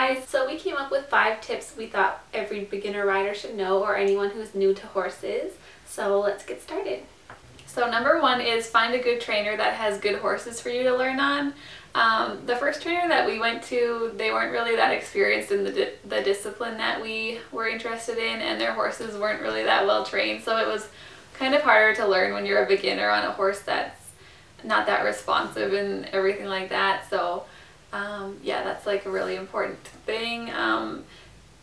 guys! So we came up with 5 tips we thought every beginner rider should know, or anyone who's new to horses. So let's get started. So number 1 is find a good trainer that has good horses for you to learn on. The first trainer that we went to, they weren't really that experienced in the discipline that we were interested in, and their horses weren't really that well trained, so it was kind of harder to learn when you're a beginner on a horse that's not that responsive and everything like that. So yeah, that's like a really important thing.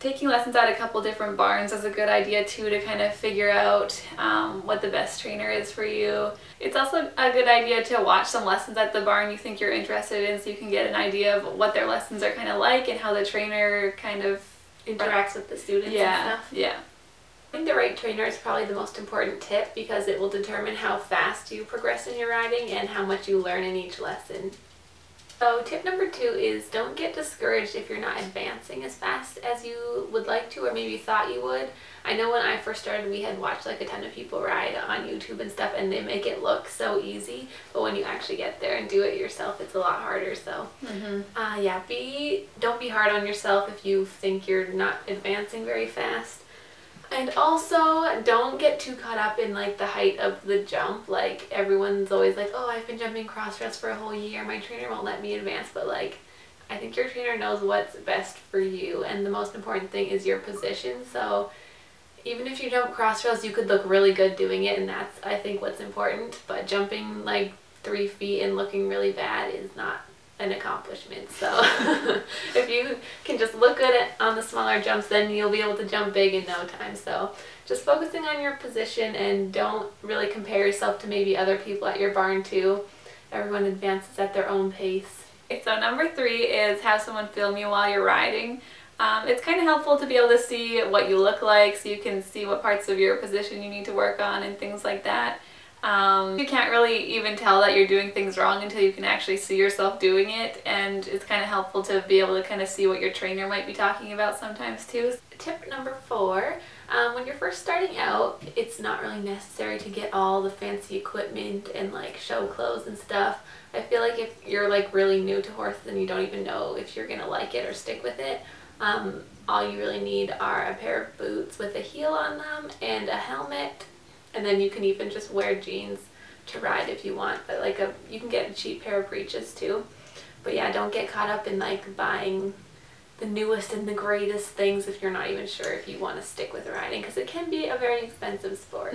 Taking lessons at a couple different barns is a good idea too, to kind of figure out what the best trainer is for you. It's also a good idea to watch some lessons at the barn you think you're interested in, so you can get an idea of what their lessons are kind of like and how the trainer kind of Interacts with the students and stuff. Yeah. Finding the right trainer is probably the most important tip, because it will determine how fast you progress in your riding and how much you learn in each lesson. So tip number 2 is don't get discouraged if you're not advancing as fast as you would like to, or maybe thought you would. I know when I first started, we had watched like a ton of people ride on YouTube and stuff, and they make it look so easy, but when you actually get there and do it yourself, it's a lot harder. So yeah, don't be hard on yourself if you think you're not advancing very fast. And also, don't get too caught up in like the height of the jump. Like, everyone's always like, oh, I've been jumping cross-dress for a whole year, my trainer won't let me advance. But like, I think your trainer knows what's best for you, and the most important thing is your position. So even if you jump cross-dress, you could look really good doing it, and that's, I think, what's important. But jumping like 3 feet and looking really bad is not an accomplishment. So if you can just look good on the smaller jumps, then you'll be able to jump big in no time. So just focusing on your position, and don't really compare yourself to maybe other people at your barn too. Everyone advances at their own pace. So number 3 is have someone film you while you're riding. It's kind of helpful to be able to see what you look like, so you can see what parts of your position you need to work on and things like that. You can't really even tell that you're doing things wrong until you can actually see yourself doing it, and it's kind of helpful to be able to kind of see what your trainer might be talking about sometimes too. Tip number 4, when you're first starting out, it's not really necessary to get all the fancy equipment and like show clothes and stuff. I feel like if you're like really new to horses and you don't even know if you're gonna like it or stick with it, all you really need are a pair of boots with a heel on them and a helmet. And then you can even just wear jeans to ride if you want, but like you can get a cheap pair of breeches too. But yeah, don't get caught up in like buying the newest and the greatest things if you're not even sure if you want to stick with riding, because it can be a very expensive sport.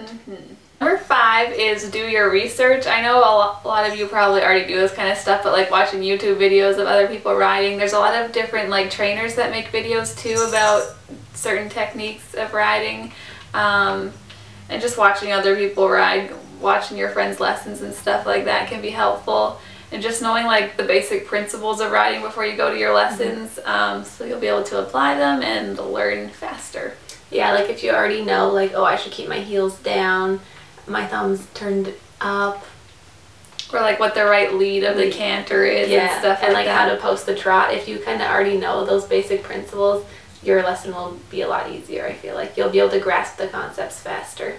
Number 5 is do your research. I know a lot of you probably already do this kind of stuff, but like watching YouTube videos of other people riding, there's a lot of different like trainers that make videos too about certain techniques of riding. And just watching other people ride, watching your friends' lessons and stuff like that can be helpful. And just knowing like the basic principles of riding before you go to your lessons, so you'll be able to apply them and learn faster. Yeah, like if you already know like, oh, I should keep my heels down, my thumbs turned up. Or like what the right lead of the canter is, and stuff like that. How to post the trot. If you kind of already know those basic principles, your lesson will be a lot easier. I feel like you'll be able to grasp the concepts faster.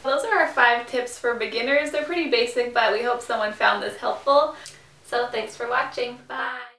Those are our 5 tips for beginners. They're pretty basic, but we hope someone found this helpful. So thanks for watching. Bye!